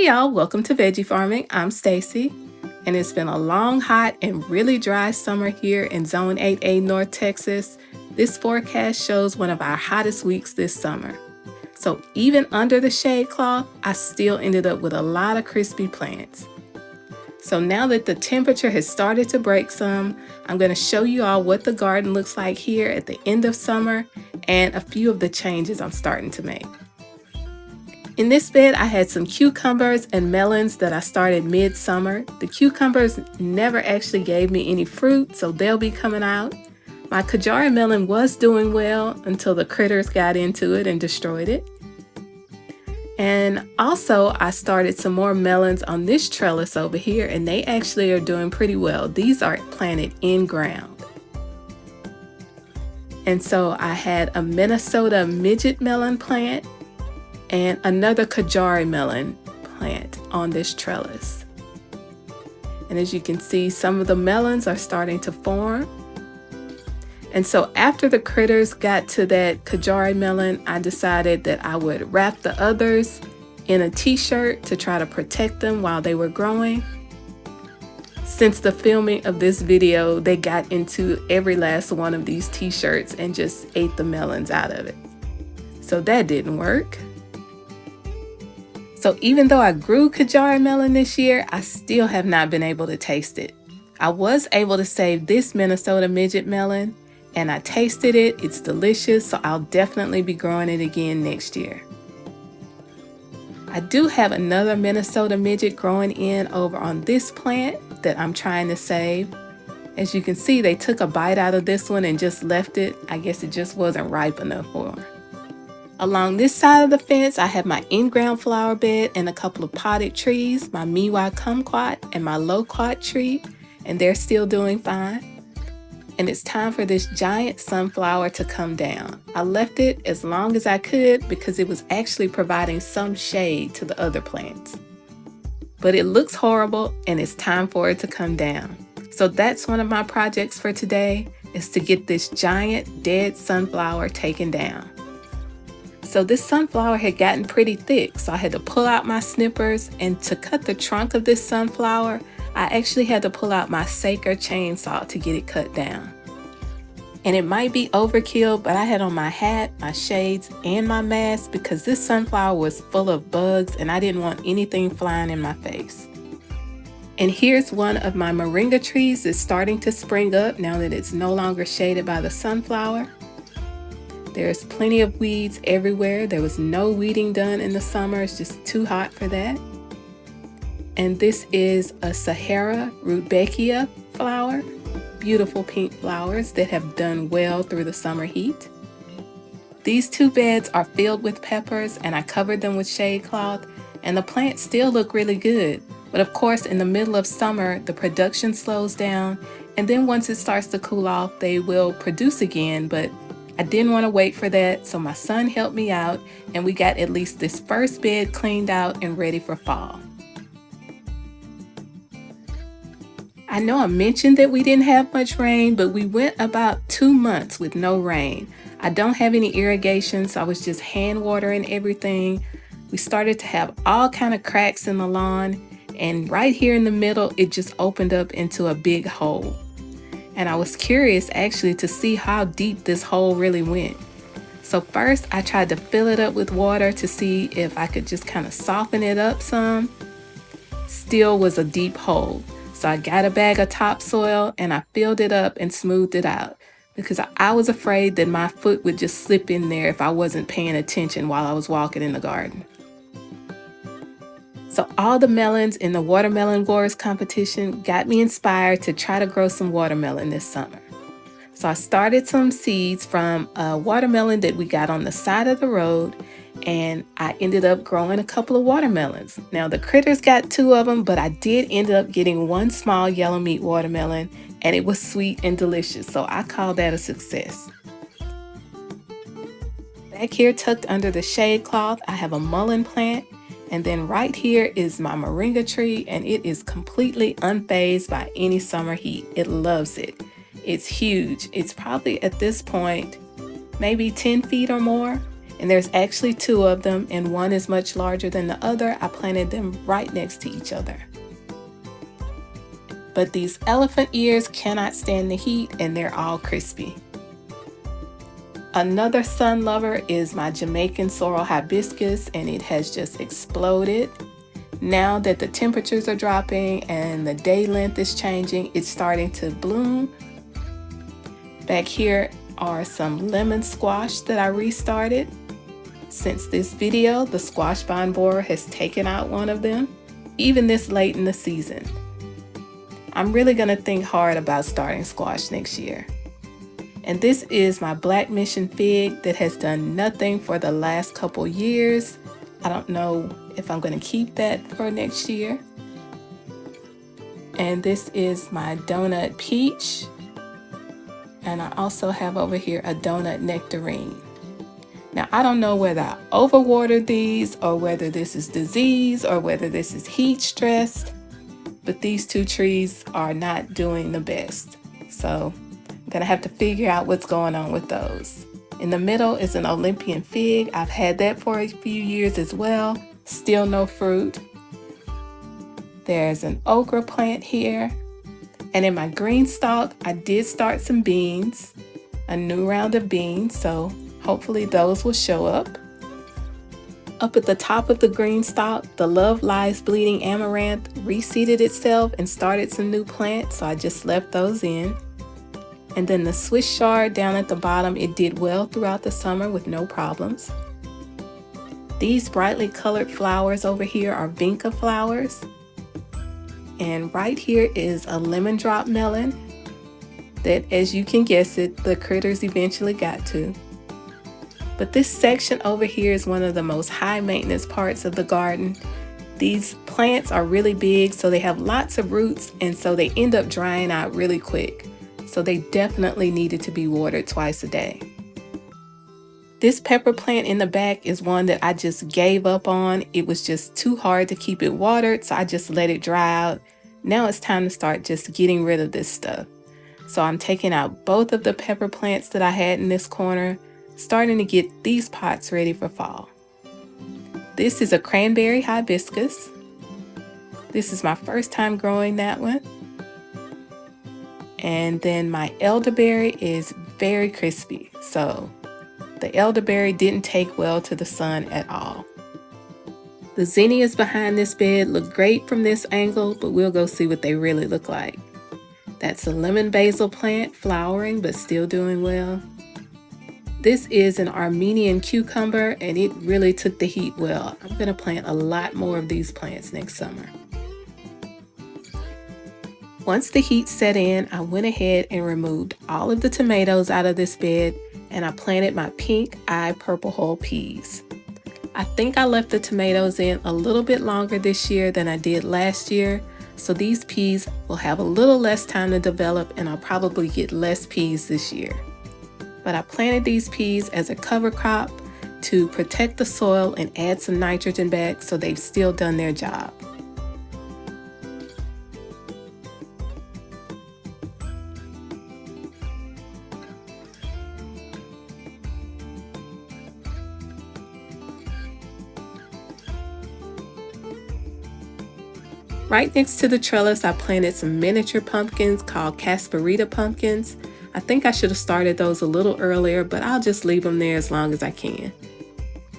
y'all, welcome to Veggie Farming. I'm Stacy, and it's been a long, hot, and really dry summer here in Zone 8A North Texas. This forecast shows one of our hottest weeks this summer. So even under the shade cloth, I still ended up with a lot of crispy plants. So now that the temperature has started to break some, I'm going to show you all what the garden looks like here at the end of summer and a few of the changes I'm starting to make. In this bed, I had some cucumbers and melons that I started mid-summer. The cucumbers never actually gave me any fruit, so they'll be coming out. My Kajari melon was doing well until the critters got into it and destroyed it. And also, I started some more melons on this trellis over here, and they actually are doing pretty well. These are planted in ground. And so I had a Minnesota midget melon plant and another Kajari melon plant on this trellis. And as you can see, some of the melons are starting to form. And so after the critters got to that Kajari melon, I decided that I would wrap the others in a t-shirt to try to protect them while they were growing. Since the filming of this video, they got into every last one of these t-shirts and just ate the melons out of it. So that didn't work. So even though I grew Kajari melon this year, I still have not been able to taste it. I was able to save this Minnesota midget melon, and I tasted it. It's delicious, so I'll definitely be growing it again next year. I do have another Minnesota midget growing in over on this plant that I'm trying to save. As you can see, they took a bite out of this one and just left it. I guess it just wasn't ripe enough for them. Along this side of the fence, I have my in-ground flower bed and a couple of potted trees, my Miwa kumquat and my loquat tree, and they're still doing fine. And it's time for this giant sunflower to come down. I left it as long as I could because it was actually providing some shade to the other plants. But it looks horrible and it's time for it to come down. So that's one of my projects for today, is to get this giant dead sunflower taken down. So this sunflower had gotten pretty thick, so I had to pull out my snippers, and to cut the trunk of this sunflower, I actually had to pull out my Saker chainsaw to get it cut down. And it might be overkill, but I had on my hat, my shades, and my mask because this sunflower was full of bugs and I didn't want anything flying in my face. And here's one of my moringa trees that's starting to spring up now that it's no longer shaded by the sunflower. There's plenty of weeds everywhere. There was no weeding done in the summer. It's just too hot for that. And this is a Sahara rudbeckia flower. Beautiful pink flowers that have done well through the summer heat. These two beds are filled with peppers, and I covered them with shade cloth, and the plants still look really good. But of course, in the middle of summer, the production slows down, and then once it starts to cool off, they will produce again, but I didn't want to wait for that, so my son helped me out, and we got at least this first bed cleaned out and ready for fall. I know I mentioned that we didn't have much rain, but we went about 2 months with no rain. I don't have any irrigation, so I was just hand watering everything. We started to have all kind of cracks in the lawn, and right here in the middle, it just opened up into a big hole. And I was curious actually to see how deep this hole really went. So first I tried to fill it up with water to see if I could just kind of soften it up some. Still was a deep hole. So I got a bag of topsoil and I filled it up and smoothed it out because I was afraid that my foot would just slip in there if I wasn't paying attention while I was walking in the garden. So all the melons in the Watermelon Wars competition got me inspired to try to grow some watermelon this summer. So I started some seeds from a watermelon that we got on the side of the road, and I ended up growing a couple of watermelons. Now the critters got 2 of them, but I did end up getting 1 small yellow meat watermelon, and it was sweet and delicious, so I call that a success. Back here tucked under the shade cloth, I have a mullein plant. And then right here is my moringa tree, and it is completely unfazed by any summer heat. It loves it. It's huge. It's probably at this point maybe 10 feet or more, And there's actually two of them, and one is much larger than the other. I planted them right next to each other. But these elephant ears cannot stand the heat, and they're all crispy. Another sun lover is my Jamaican sorrel hibiscus, and it has just exploded. Now that the temperatures are dropping and the day length is changing, it's starting to bloom. Back here are some lemon squash that I restarted. Since this video, the squash vine borer has taken out one of them, even this late in the season. I'm really going to think hard about starting squash next year. And this is my Black Mission fig that has done nothing for the last couple years. I don't know if I'm going to keep that for next year. And this is my donut peach. And I also have over here a donut nectarine. Now, I don't know whether I overwatered these or whether this is disease or whether this is heat stressed, but these two trees are not doing the best. So I'm gonna have to figure out what's going on with those. In the middle is an Olympian fig. I've had that for a few years as well. Still no fruit. There's an okra plant here. And in my green stalk, I did start some beans, a new round of beans, so hopefully those will show up. Up at the top of the green stalk, the Love Lies Bleeding Amaranth reseeded itself and started some new plants, so I just left those in. And then the Swiss chard down at the bottom, it did well throughout the summer with no problems. These brightly colored flowers over here are vinca flowers. And right here is a lemon drop melon that, as you can guess it, the critters eventually got to. But this section over here is one of the most high maintenance parts of the garden. These plants are really big, so they have lots of roots, and so they end up drying out really quick. So they definitely needed to be watered twice a day. This pepper plant in the back is one that I just gave up on. It was just too hard to keep it watered, so I just let it dry out. Now it's time to start just getting rid of this stuff. So I'm taking out both of the pepper plants that I had in this corner, starting to get these pots ready for fall. This is a cranberry hibiscus. This is my first time growing that one. And then my elderberry is very crispy, so the elderberry didn't take well to the sun at all. The zinnias behind this bed look great from this angle, but we'll go see what they really look like. That's a lemon basil plant, flowering but still doing well. This is an Armenian cucumber, and it really took the heat well. I'm going to plant a lot more of these plants next summer. Once the heat set in, I went ahead and removed all of the tomatoes out of this bed, and I planted my pink eye purple hull peas. I think I left the tomatoes in a little bit longer this year than I did last year, so these peas will have a little less time to develop, and I'll probably get less peas this year. But I planted these peas as a cover crop to protect the soil and add some nitrogen back, so they've still done their job. Right next to the trellis, I planted some miniature pumpkins called Casparita pumpkins. I think I should have started those a little earlier, but I'll just leave them there as long as I can.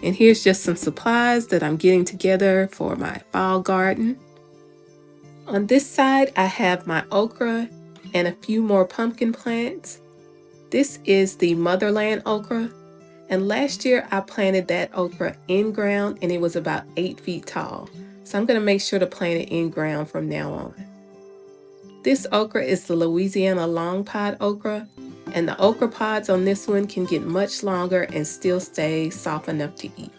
And here's just some supplies that I'm getting together for my fall garden. On this side, I have my okra and a few more pumpkin plants. This is the Motherland okra. And last year I planted that okra in ground, and it was about 8 feet tall. So I'm going to make sure to plant it in ground from now on. This okra is the Louisiana long pod okra, and the okra pods on this one can get much longer and still stay soft enough to eat.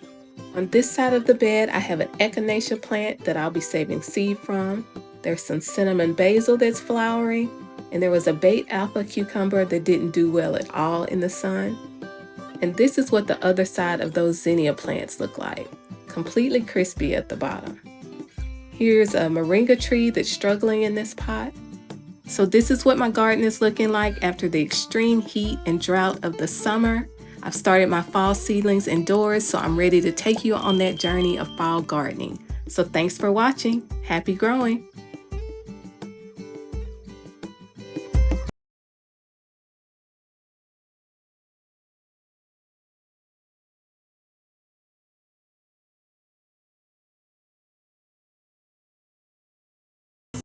On this side of the bed, I have an echinacea plant that I'll be saving seed from. There's some cinnamon basil that's flowering, and there was a bait alpha cucumber that didn't do well at all in the sun. And this is what the other side of those zinnia plants look like, completely crispy at the bottom. Here's a moringa tree that's struggling in this pot. So this is what my garden is looking like after the extreme heat and drought of the summer. I've started my fall seedlings indoors, so I'm ready to take you on that journey of fall gardening. So thanks for watching. Happy growing!